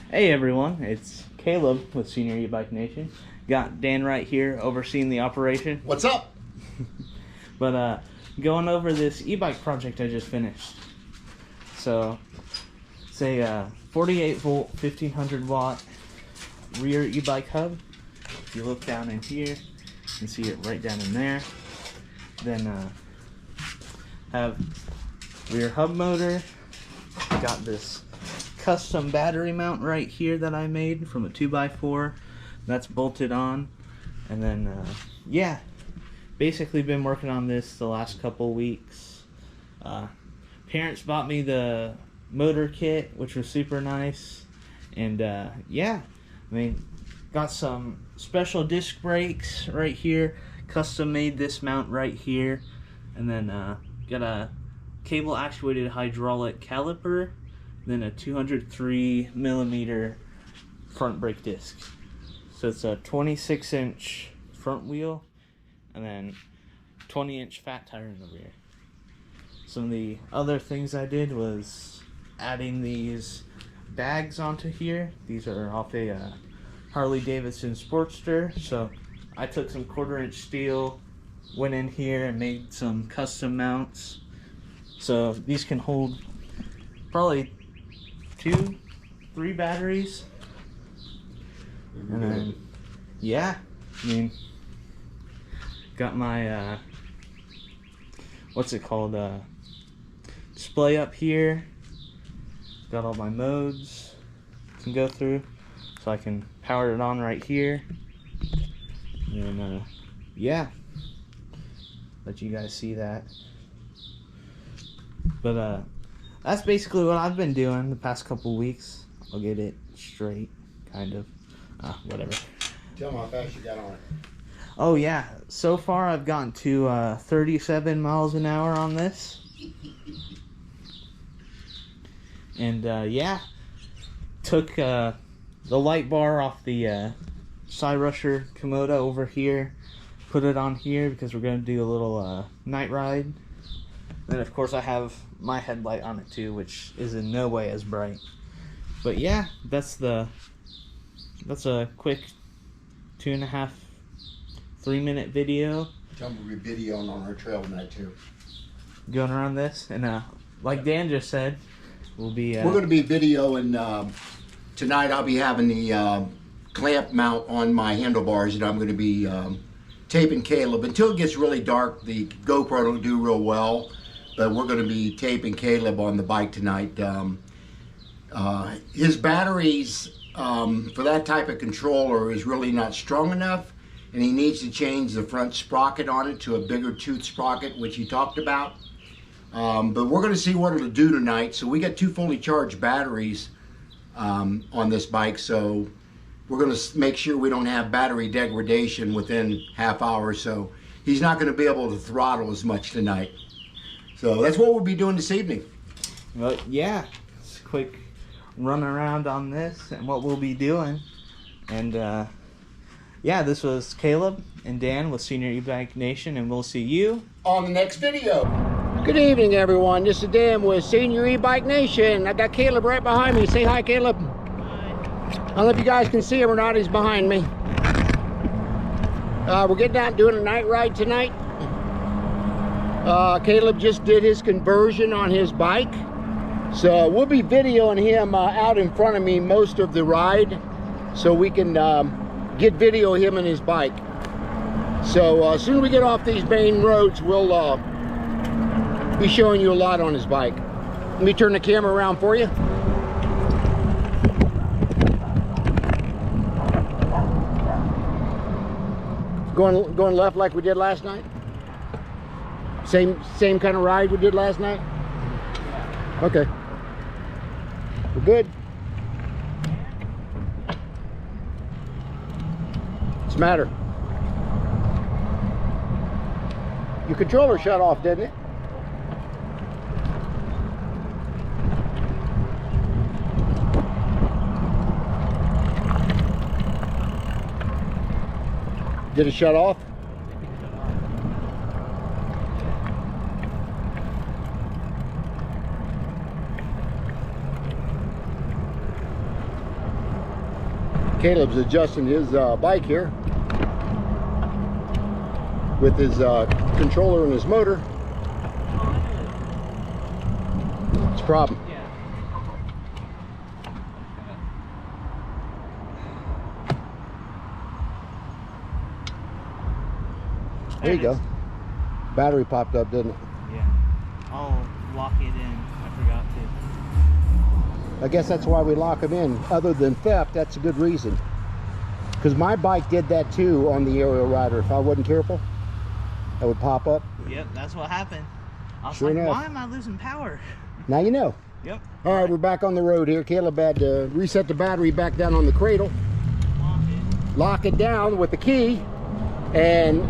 Hey everyone, it's Caleb with Senior E-Bike Nation. Got Dan right here overseeing the operation. What's up? But going over this e-bike project I just finished. So it's a 48 volt 1500 watt rear e-bike hub. If you look down in here, you can see it right down in there. Then have rear hub motor. Got this custom battery mount right here that I made from a 2x4 that's bolted on. And then yeah, basically been working on this the last couple weeks. Parents bought me the motor kit, which was super nice. And yeah, I mean, got some special disc brakes right here, custom made this mount right here, and then got a cable actuated hydraulic caliper, then a 203 millimeter front brake disc. So it's a 26-inch front wheel and then 20-inch fat tire in the rear. Some of the other things I did was adding these bags onto here. These are off a Harley Davidson Sportster. So I took some 1/4-inch steel, went in here and made some custom mounts. So these can hold probably 2-3 batteries. And then, yeah, I mean, got my, what's it called, display up here. Got all my modes can go through, so I can power it on right here. And, yeah, let you guys see that. But, that's basically what I've been doing the past couple weeks. I'll get it straight, kind of. Whatever. Tell me how fast you got on it. Oh yeah, so far I've gotten to 37 miles an hour on this. And yeah, took the light bar off the side rusher Komodo over here, put it on here because we're going to do a little night ride. Then of course I have my headlight on it too, which is in no way as bright. But yeah, that's a quick 2.5-3 minute video. Tell me we'll be videoing on our trail tonight too. Going around this, and like Dan just said, we'll be. We're going to be videoing tonight. I'll be having the clamp mount on my handlebars, and I'm going to be taping Caleb until it gets really dark. The GoPro don't do real well, but we're going to be taping Caleb on the bike tonight. His batteries for that type of controller is really not strong enough, and he needs to change the front sprocket on it to a bigger tooth sprocket, which he talked about. But we're going to see what it'll do tonight. So we got 2 fully charged batteries on this bike, so we're going to make sure we don't have battery degradation within half hour. So he's not going to be able to throttle as much tonight. So that's what we'll be doing this evening. Well, yeah, it's a quick run around on this and what we'll be doing. And yeah, this was Caleb and Dan with Senior E-Bike Nation, and we'll see you on the next video. Good evening, everyone. This is Dan with Senior E-Bike Nation. I got Caleb right behind me. Say hi, Caleb. Hi. I don't know if you guys can see him or not. He's behind me. We're getting out and doing a night ride tonight. Caleb just did his conversion on his bike, so we'll be videoing him out in front of me most of the ride, so we can get video of him and his bike. So as soon as we get off these main roads, we'll be showing you a lot on his bike. Let me turn the camera around for you. Going left like we did last night? Same kind of ride we did last night? Okay. We're good. What's the matter? Your controller shut off, didn't it? Did it shut off? Caleb's adjusting his bike here with his controller and his motor. What's the problem? Yeah. There you go. Battery popped up, didn't it? Yeah. I'll lock it in. I forgot to. I guess that's why we lock them in. Other than theft, that's a good reason. Because my bike did that too on the aerial rider. If I wasn't careful, that would pop up. Yep, that's what happened. I was Sure like, enough. why am I losing power? Now you know. Yep. All right, we're back on the road here. Caleb had to reset the battery back down on the cradle. Lock it down with the key. And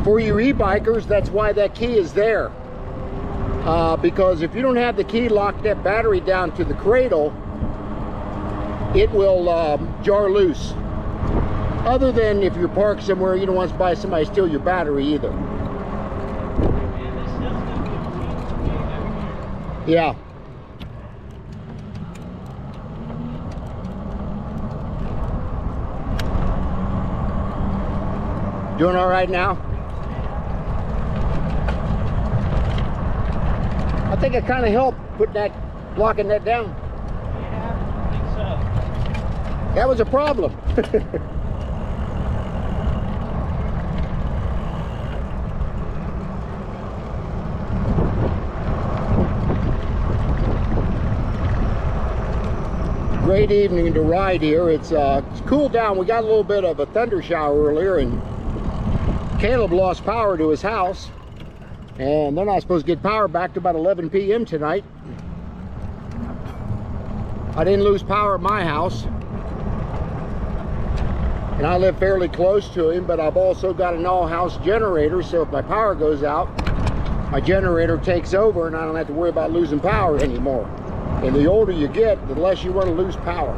for you e-bikers, that's why that key is there. Because if you don't have the key locked that battery down to the cradle, it will jar loose. Other than if you're parked somewhere, you don't want to buy somebody to steal your battery either. Yeah. Doing all right now? I think it kind of helped putting that, locking that down. Yeah, I think so. That was a problem. Great evening to ride here. It's cooled down. We got a little bit of a thunder shower earlier, and Caleb lost power to his house, and they're not supposed to get power back to about 11 p.m. tonight. I didn't lose power at my house, and I live fairly close to him, but I've also got an all-house generator, so if my power goes out, my generator takes over and I don't have to worry about losing power anymore. And the older you get, the less you want to lose power.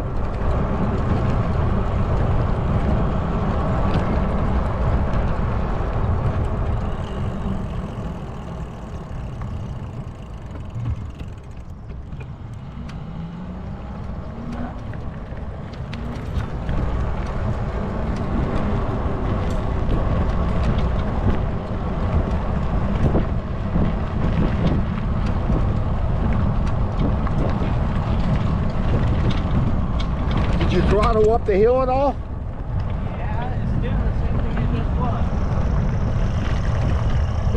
Did you throttle up the hill at all? Yeah, it's doing the same thing it just was.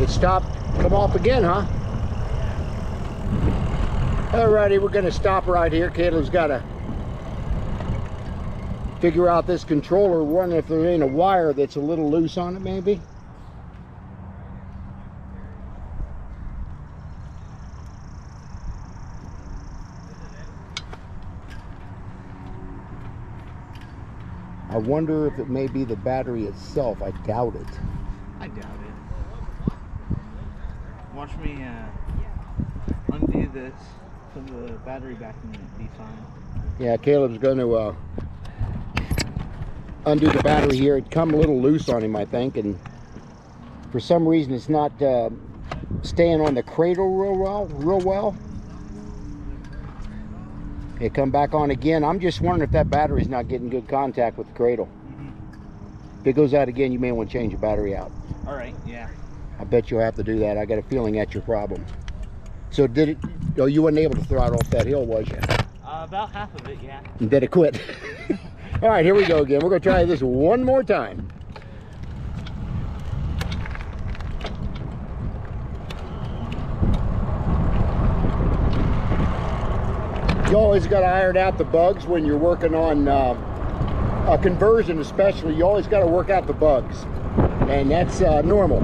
It stopped, come off again, huh? Alrighty, we're gonna stop right here. Caleb's gotta figure out this controller, wondering if there ain't a wire that's a little loose on it, maybe. I wonder if it may be the battery itself. I doubt it. I doubt it. Watch me undo this, put the battery back in, it'll be fine. Yeah, Caleb's going to undo the battery here. It come a little loose on him, I think, and for some reason it's not staying on the cradle real well. It come back on again. I'm just wondering if that battery's not getting good contact with the cradle. If it goes out again, you may want to change the battery out. All right, yeah. I bet you'll have to do that. I got a feeling that's your problem. So did it, oh, you wasn't able to throttle off that hill, was you? About half of it, yeah. And did it quit? All right, here we go again. We're gonna try this one more time. You always got to iron out the bugs when you're working on a conversion, especially. You always got to work out the bugs, and that's normal.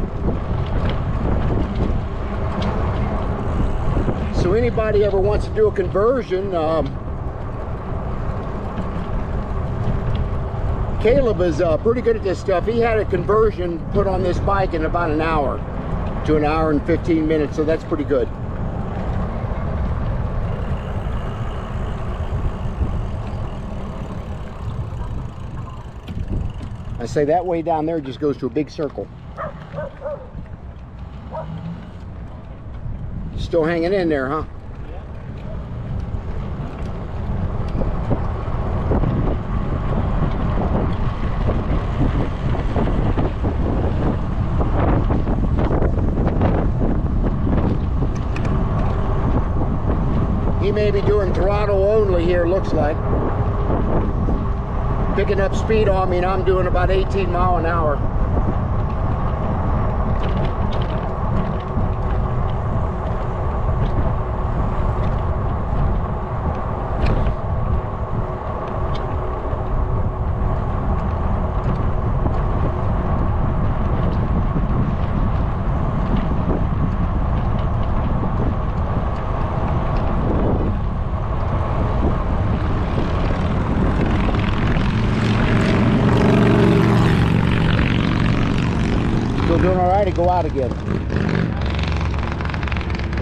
So anybody ever wants to do a conversion, Caleb is pretty good at this stuff. He had a conversion put on this bike in about an hour to an hour and 15 minutes, so that's pretty good. I say that way down there just goes to a big circle. Still hanging in there, huh? may be doing throttle only here, looks like. Picking up speed on me, and I'm doing about 18 miles an hour. Doing all right to go out again. I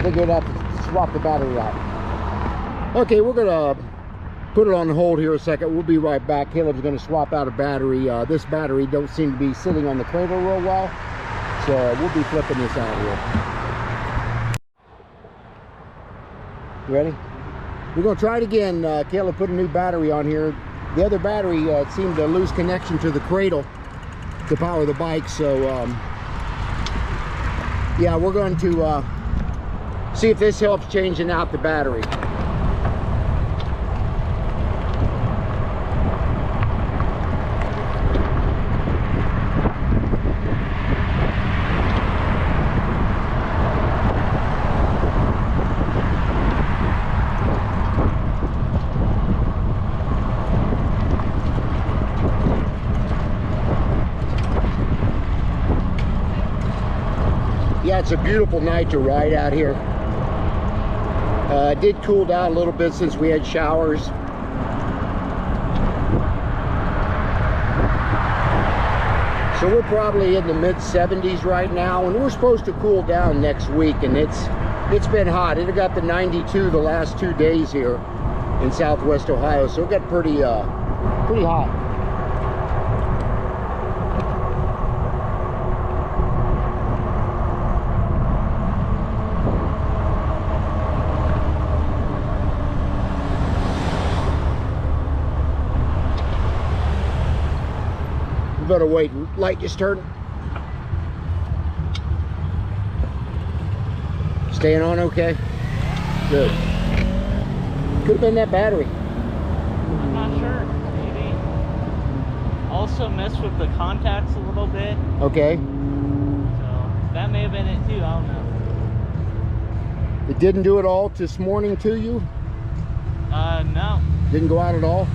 think we're gonna have to swap the battery out. Okay, we're gonna put it on hold here a second. We'll be right back. Caleb's gonna swap out a battery. This battery don't seem to be sitting on the cradle real well, so we'll be flipping this out here. You ready? We're gonna try it again. Caleb put a new battery on here. The other battery seemed to lose connection to the cradle to power the bike, so yeah, we're going to see if this helps changing out the battery. Yeah, it's a beautiful night to ride out here. It did cool down a little bit since we had showers. So we're probably in the mid-70s right now, and we're supposed to cool down next week, and it's been hot. It got to 92 the last 2 days here in Southwest Ohio, so it got pretty hot. We better wait. Light just turned. Staying on okay? Good. Could have been that battery. I'm not sure. Maybe. Also messed with the contacts a little bit. Okay. So that may have been it too. I don't know. It didn't do it all this morning to you? No. Didn't go out at all?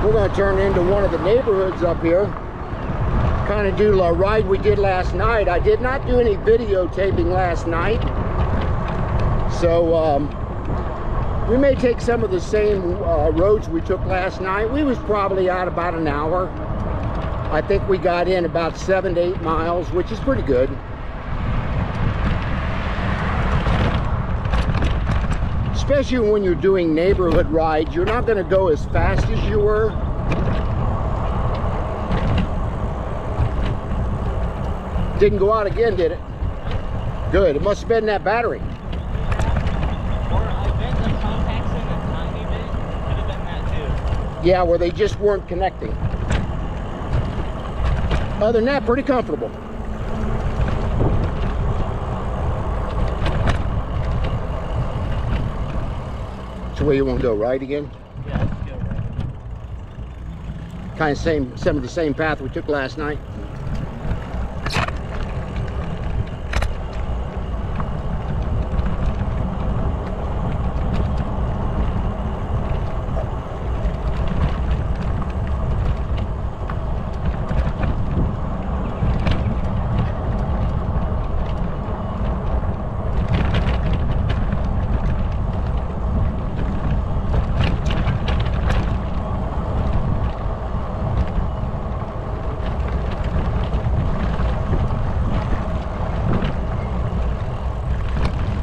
We're going to turn into one of the neighborhoods up here. Kind of do a ride we did last night. I did not do any videotaping last night. So we may take some of the same roads we took last night. We was probably out about an hour. I think we got in about 7 to 8 miles, which is pretty good. Especially when you're doing neighborhood rides, you're not going to go as fast as you were. Didn't go out again, did it? Good. It must have been that battery. Or I bent the contacts in a tiny bit. Could have been that too. Yeah, where they just weren't connecting. Other than that, pretty comfortable. That's the way you want to go, right again? Yeah, let's go right. Kind of some of the same path we took last night.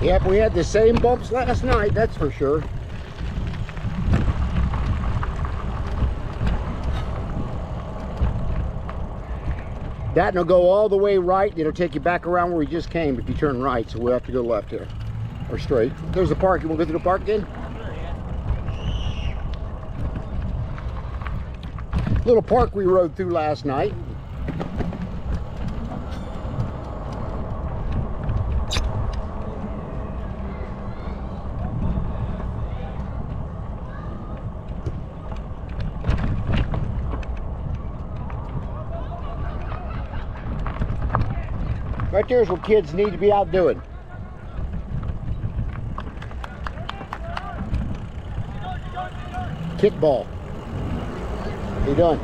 Yep, we had the same bumps last night, that's for sure. That will go all the way right. It'll take you back around where we just came if you turn right, so we'll have to go left here. Or straight. There's the park. You want to go through the park again? Little park we rode through last night. Right there's what kids need to be out doing. Kickball. How you doing?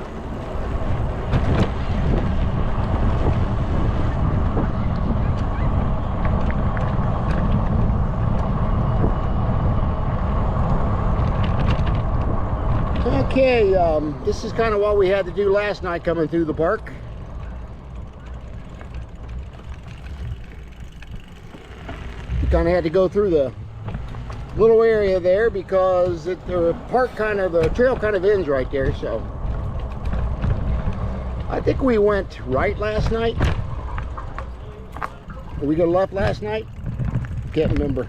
Okay, this is kind of what we had to do last night coming through the park. Kind of had to go through the little area there because the trail kind of ends right there. So I think we went right last night. Did we go left last night? Can't remember.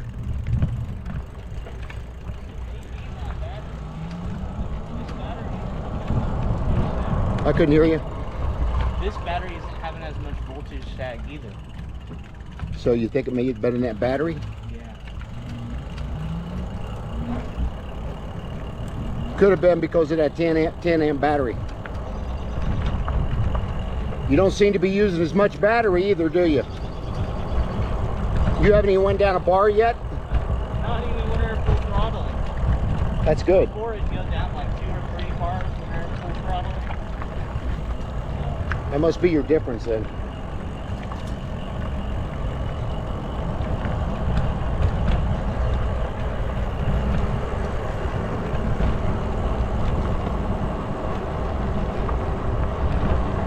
I couldn't hear you. This battery isn't having as much voltage sag either. So you think it may be better than that battery? Yeah. Could have been because of that 10 amp battery. You don't seem to be using as much battery either, do you? You haven't even went down a bar yet? Not even when we're full throttling. That's good. Before it'd go down like 2 or 3 bars when we're full throttle. That must be your difference then.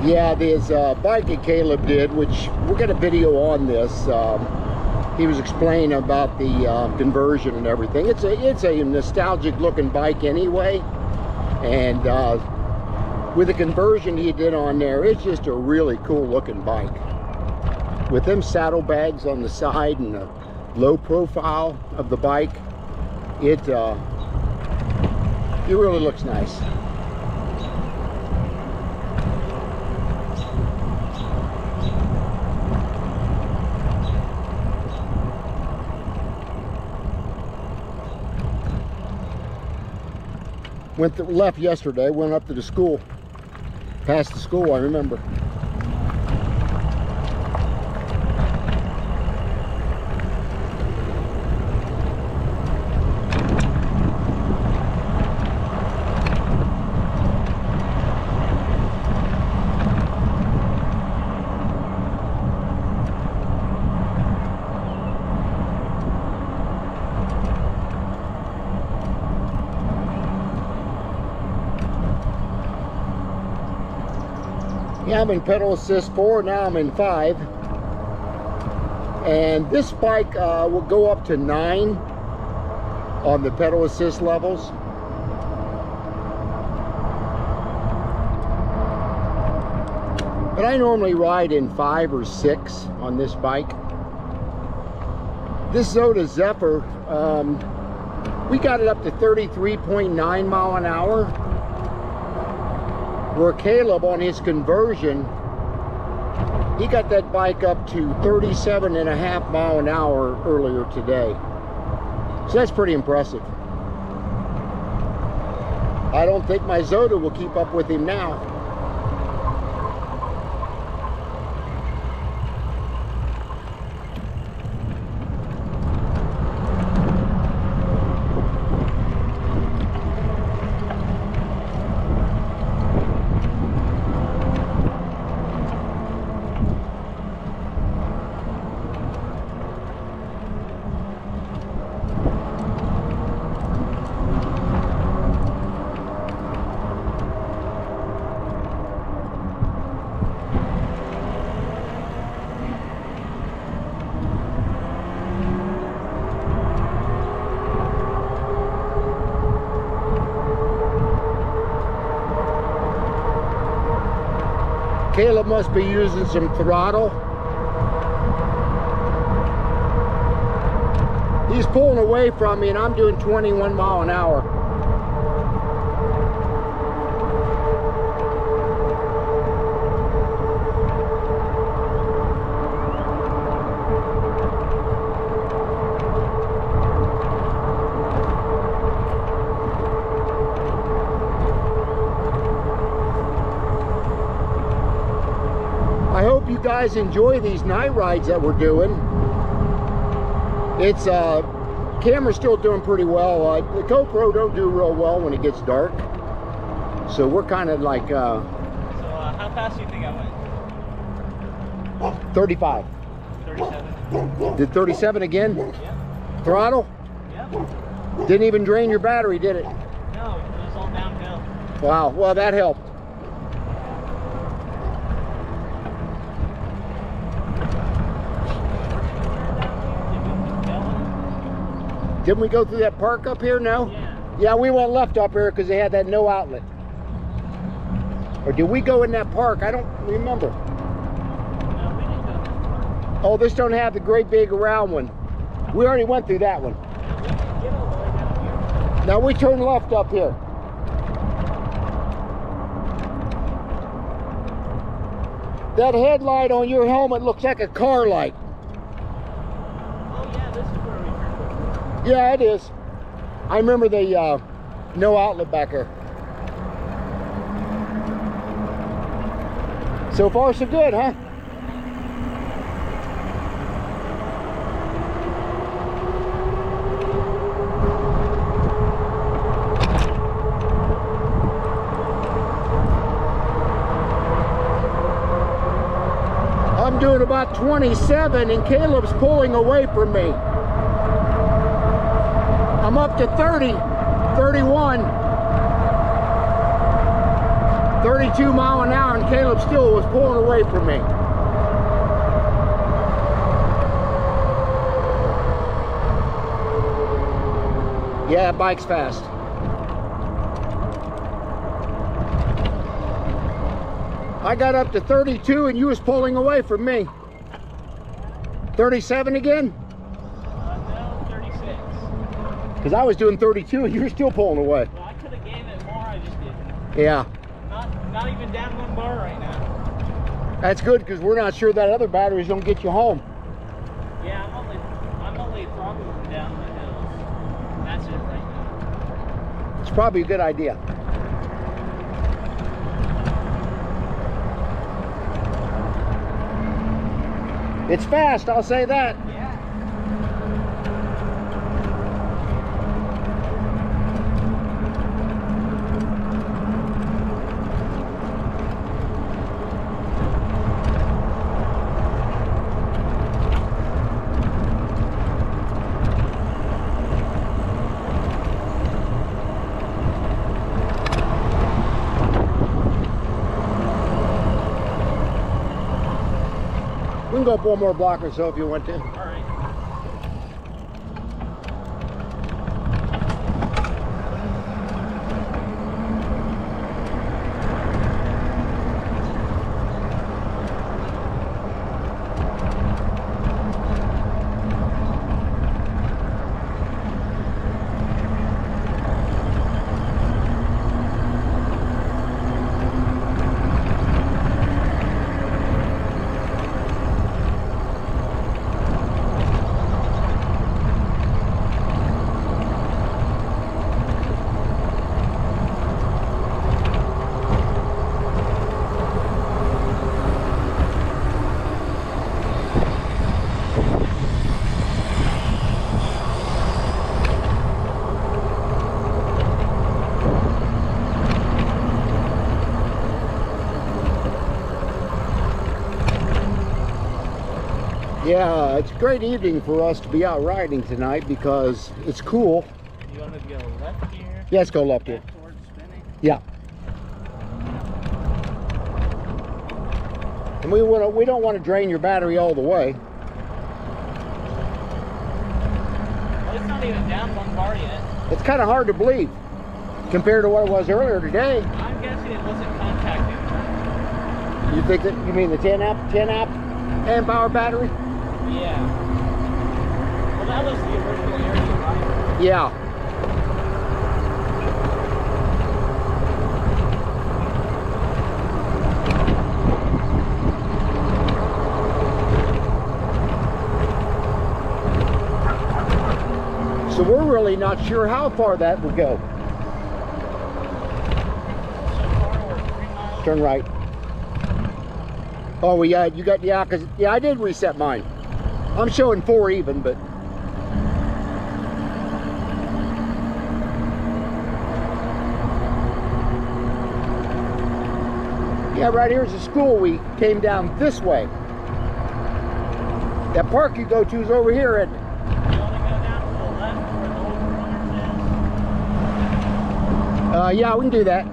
Yeah, this bike that Caleb did, which we'll get a video on this. He was explaining about the conversion and everything. It's a nostalgic looking bike anyway, and with the conversion he did on there, it's just a really cool looking bike. With them saddlebags on the side and the low profile of the bike, it really looks nice. Left yesterday, went up to the school, past the school, I remember. Yeah, I'm in pedal assist 4, now I'm in 5. And this bike will go up to 9 on the pedal assist levels. But I normally ride in 5 or 6 on this bike. This Zota Zephyr, we got it up to 33.9 mile an hour. Where Caleb on his conversion, he got that bike up to 37.5 mile an hour earlier today. So that's pretty impressive. I don't think my Zota will keep up with him now. Caleb must be using some throttle. He's pulling away from me and I'm doing 21 miles an hour. I hope you guys enjoy these night rides that we're doing. It's camera's still doing pretty well. The GoPro don't do real well when it gets dark, so we're kind of like So how fast do you think I went? 35. 37. Did 37 again? Yep. Throttle? Yep. Didn't even drain your battery, did it? No, it was all downhill. Wow, well that helped. Didn't we go through that park up here? No? Yeah. Yeah, we went left up here because they had that no outlet. Or did we go in that park? I don't remember. No, we didn't go to the park. Oh, this don't have the great big round one. We already went through that one. We didn't get all the way down here. Now we turn left up here. That headlight on your helmet looks like a car light. Oh yeah, this is where we turned before. Yeah, it is. I remember the no outlet back there. So far so good, huh? I'm doing about 27 and Caleb's pulling away from me. I'm up to 30, 31, 32 mile an hour and Caleb still was pulling away from me. Yeah, bike's fast. I got up to 32 and you was pulling away from me. 37 again? No, 36. Because I was doing 32 and you were still pulling away. Well, I could have gained it more, I just didn't. Yeah, Not even down one bar right now. that's good because we're not sure that other batteries don't get you home. Yeah, I'm only throttling down the hills. That's it right now. It's probably a good idea. It's fast, I'll say that. Yeah. We can go up one more block or so if you want to. All right. Yeah, it's a great evening for us to be out riding tonight because it's cool. You want to go left here? Yeah, let's go left here. Back towards spinning? Yeah. And we don't want to drain your battery all the way. Well, it's not even down one bar yet. It's kind of hard to believe compared to what it was earlier today. I'm guessing it wasn't contacting. You think that, you mean the 10 amp hour battery? Yeah. Well, that was the original area, right? Yeah. So we're really not sure how far that will go. So far, we're 3 miles. Turn right. Oh, yeah, you got, yeah, because, yeah, I did reset mine. I'm showing 4 even, but. Yeah, right here's the school. We came down this way. That park you go to is over here, isn't it? You want to go down to the left where the old runners is? Yeah, we can do that.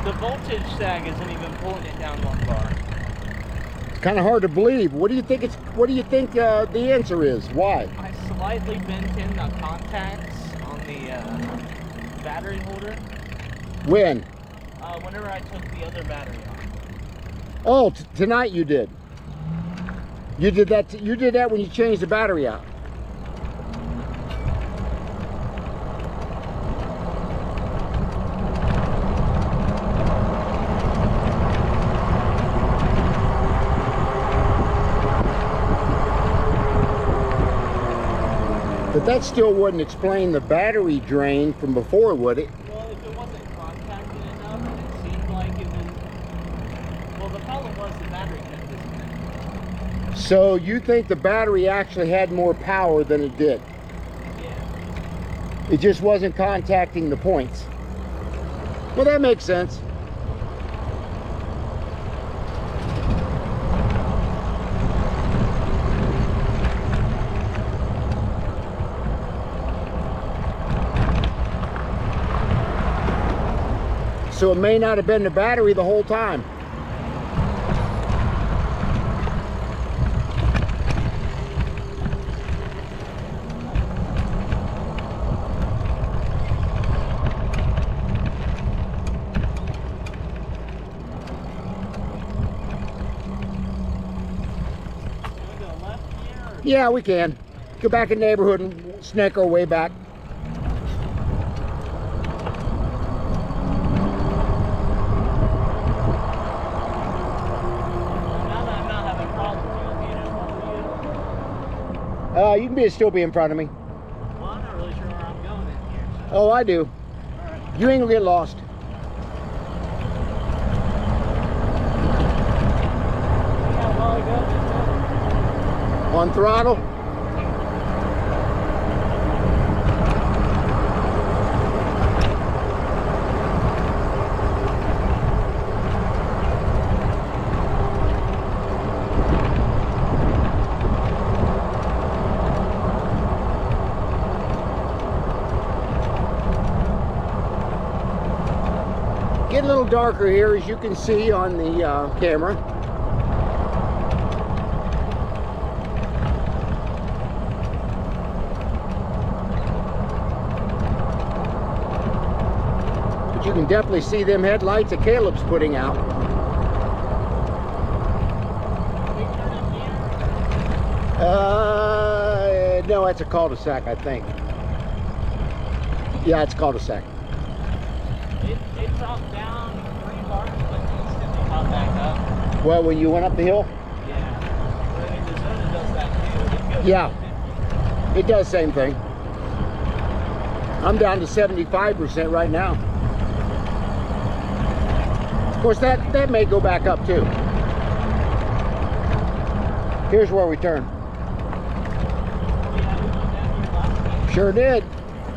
The voltage sag isn't even pulling it down 1 bar. It's kind of hard to believe. What do you think the answer is? Why? I slightly bent in the contacts on the battery holder When? whenever I took the other battery off. Oh, tonight you did. You did that. You did that when you changed the battery out. But that still wouldn't explain the battery drain from before, would it? Well, if it wasn't contacted enough and it seemed like it was... Well, the problem was the battery kept disconnecting. So you think the battery actually had more power than it did? Yeah. It just wasn't contacting the points. Well, that makes sense. So it may not have been the battery the whole time. Can we go left here? Or... Yeah, we can. Go back in the neighborhood and snake our way back. You can still be in front of me. Well, I'm not really sure where I'm going in here. So. Oh, I do. Alright. You ain't gonna get lost. Yeah, well, On throttle. Get a little darker here, as you can see on the camera. But you can definitely see them headlights that Caleb's putting out. No, that's a cul-de-sac, I think. Yeah, it's a cul-de-sac. It dropped down 3 Well, when you went up the hill? Yeah. But I mean, the Zota does that too. It goes Yeah. It does same thing. I'm down to 75% right now. Of course, that may go back up too. Here's where we turn. Sure did.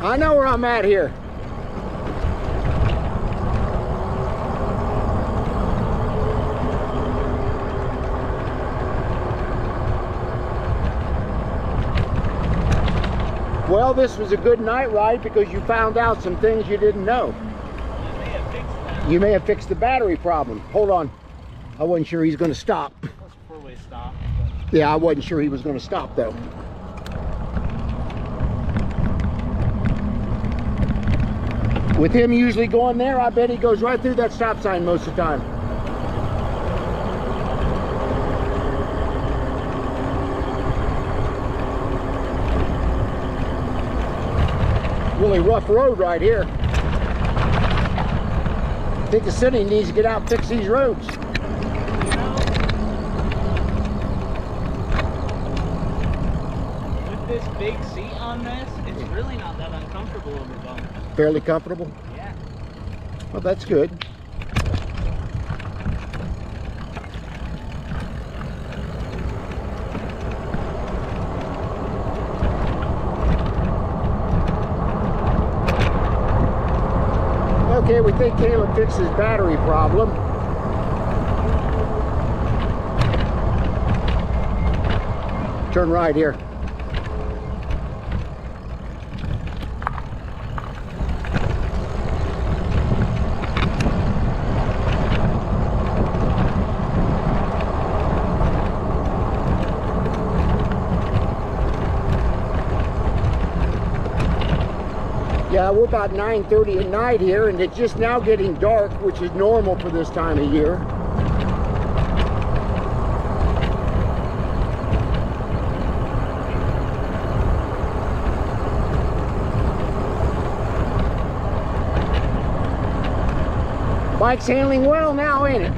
I know where I'm at here. Well, this was a good night ride because you found out some things you didn't know. You may have fixed the battery problem. Hold on. I wasn't sure he's going to stop. That's a four-way stop. Yeah, I wasn't sure he was going to stop though. With him usually going there, I bet he goes right through that stop sign most of the time. Really rough road right here. I think the city needs to get out and fix these roads. With this big seat on this, it's really not that uncomfortable over bumps. Fairly comfortable? Yeah. Well, that's good. Okay, we think Caleb fixed his battery problem. Turn right here. Yeah, we're about 9:30 at night here, and it's just now getting dark, which is normal for this time of year. Bike's handling well now, ain't it?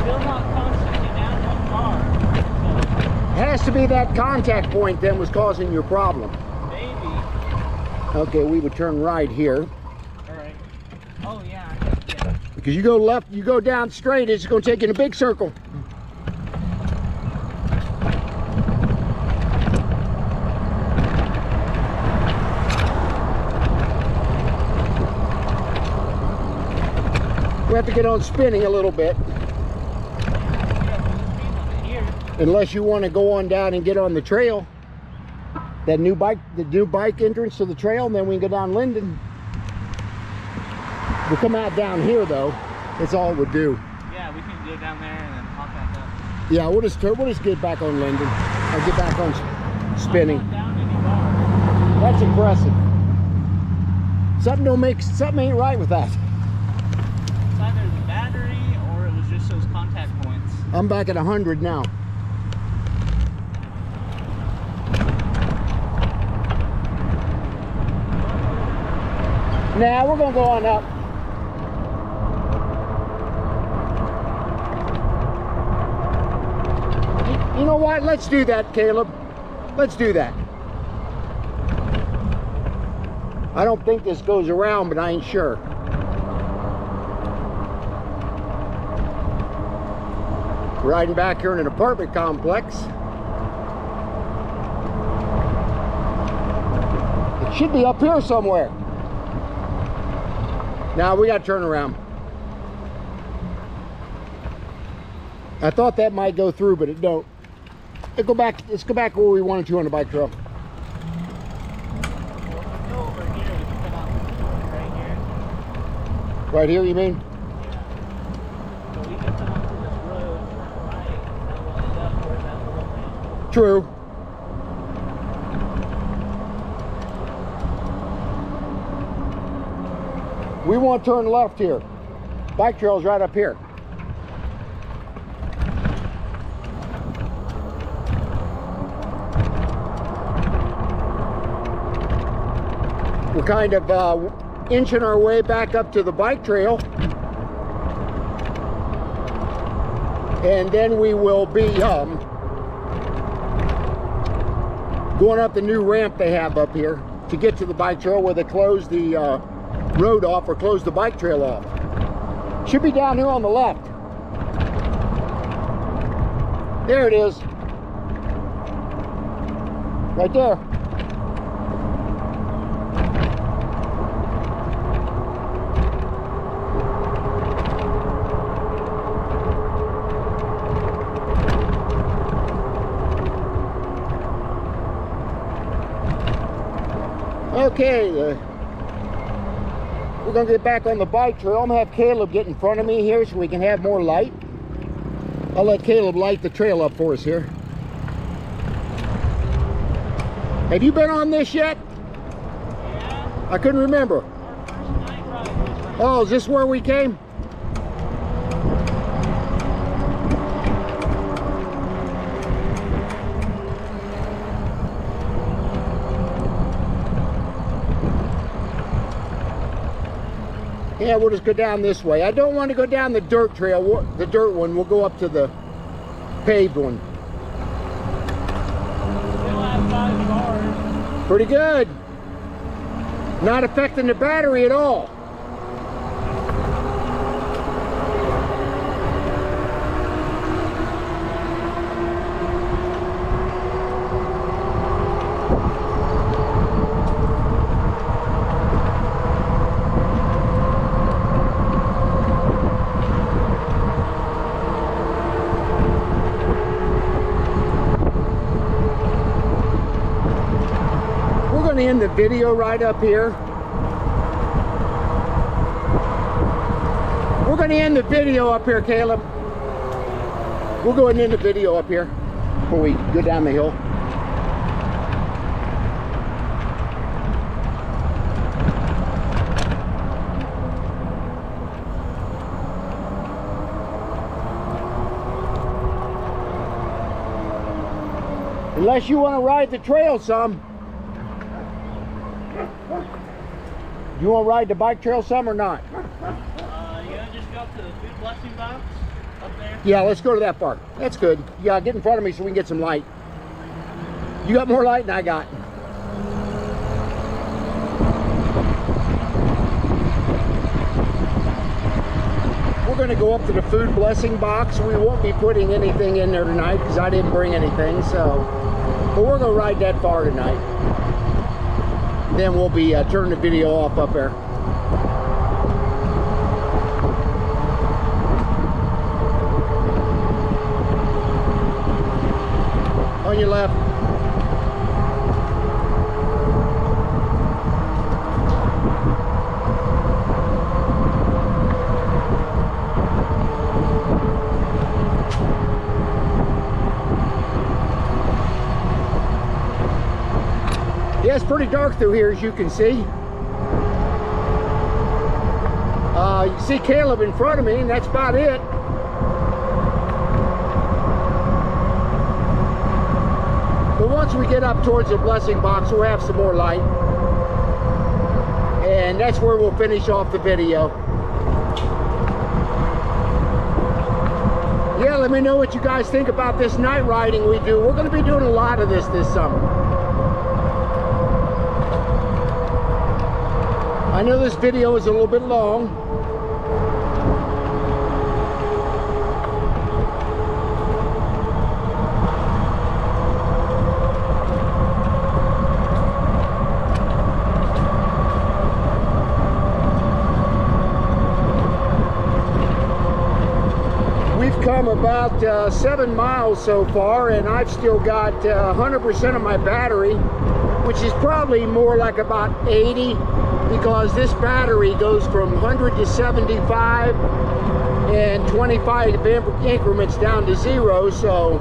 Still not constantly down one car. It has to be that contact point then was causing your problem. Maybe. Okay, we would turn right here. Alright. Oh yeah, I guess, yeah. Because you go left, you go down straight, it's going to take you in a big circle. We have to get on spinning a little bit. Unless you want to go on down and get on the trail. That new bike, the new bike entrance to the trail, and then we can go down Linden. We'll come out down here though. That's all it would do. Yeah, we can go down there and then hop back up. Yeah, we'll just get back on Linden. I'll get back on spinning. I'm not down anymore. That's impressive. Something ain't right with that. It's either the battery or it was just those contact points. I'm back at 100 now. Nah, we're gonna go on up. You know what? Let's do that, Caleb. Let's do that. I don't think this goes around, but I ain't sure. Riding back here in an apartment complex. It should be up here somewhere. Now we got to turn around. I thought that might go through, but it don't. Let's go back where we wanted to on the bike trail. Go over here. We can come out right here. Right here, you mean? So we can come onto this road, turn right, and we'll end up where that little man. True. We want to turn left here. Bike trail's right up here. We're kind of inching our way back up to the bike trail. And then we will be going up the new ramp they have up here to get to the bike trail where they close the road off or close the bike trail off. Should be down here on the left. There it is. Right there. Okay, we're gonna get back on the bike trail. I'm gonna have Caleb get in front of me here so we can have more light. I'll let Caleb light the trail up for us here. Have you been on this yet? Yeah. I couldn't remember. Our first night ride was right. Oh, is this where we came? Yeah, we'll just go down this way. I don't want to go down the dirt trail, the dirt one. We'll go up to the paved one. Still have 5 bars. Pretty good. Not affecting the battery at all. We're going to end the video right up here. We're going to end the video up here, Caleb. We'll go ahead and end the video up here before we go down the hill. Unless you want to ride the trail some. You want to ride the bike trail some or not? You gonna just go up to the food blessing box up there? Yeah, let's go to that part. That's good. Yeah, get in front of me so we can get some light. You got more light than I got. We're going to go up to the food blessing box. We won't be putting anything in there tonight because I didn't bring anything. But we're going to ride that far tonight. Then we'll be turning the video off up there. On your left. Yeah, it's pretty dark through here, as you can see. You can see Caleb in front of me, and that's about it. But once we get up towards the blessing box, we'll have some more light. And that's where we'll finish off the video. Yeah, let me know what you guys think about this night riding we do. We're going to be doing a lot of this summer. I know this video is a little bit long. We've come about 7 miles so far, and I've still got 100% of my battery, which is probably more like about 80. Because this battery goes from 100 to 75 and 25 increments down to 0, so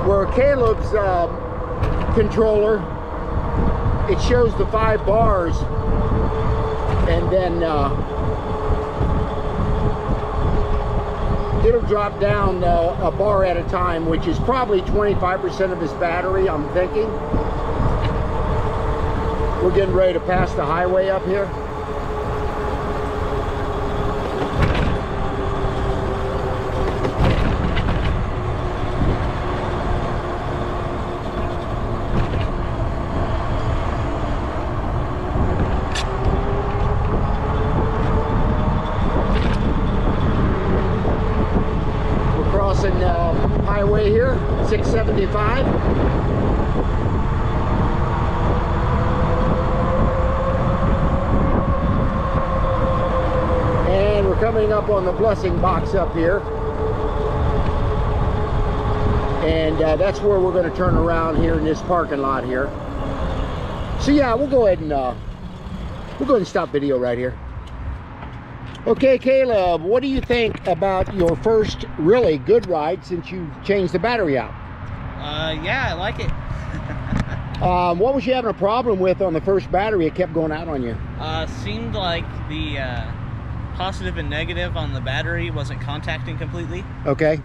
where Caleb's controller, it shows the 5 bars, and then it'll drop down a bar at a time, which is probably 25% of his battery, I'm thinking. We're getting ready to pass the highway up here. 55. And we're coming up on the blessing box up here. And that's where we're going to turn around here in this parking lot here. So yeah, we'll go ahead and stop video right here. Okay, Caleb, what do you think about your first really good ride since you changed the battery out? Yeah, I like it. What was you having a problem with on the first battery? It kept going out on you. Seemed like the positive and negative on the battery wasn't contacting completely. Okay.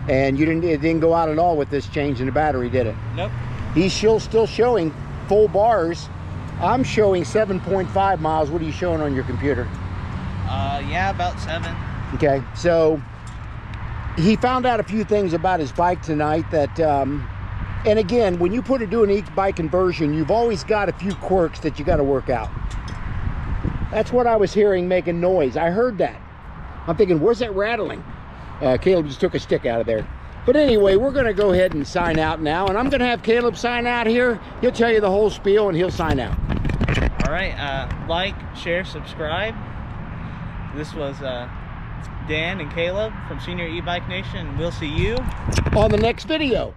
And it didn't go out at all with this change in the battery, did it? Nope. He's still showing full bars. I'm showing 7.5 miles. What are you showing on your computer? Yeah, about 7. Okay, so he found out a few things about his bike tonight that, and again, when you do an e-bike conversion, you've always got a few quirks that you got to work out. That's what I was hearing making noise. I heard that. I'm thinking, where's that rattling? Caleb just took a stick out of there. But anyway, we're going to go ahead and sign out now, and I'm going to have Caleb sign out here. He'll tell you the whole spiel, and he'll sign out. All right, like, share, subscribe. This was Dan and Caleb from Senior E-Bike Nation. We'll see you on the next video.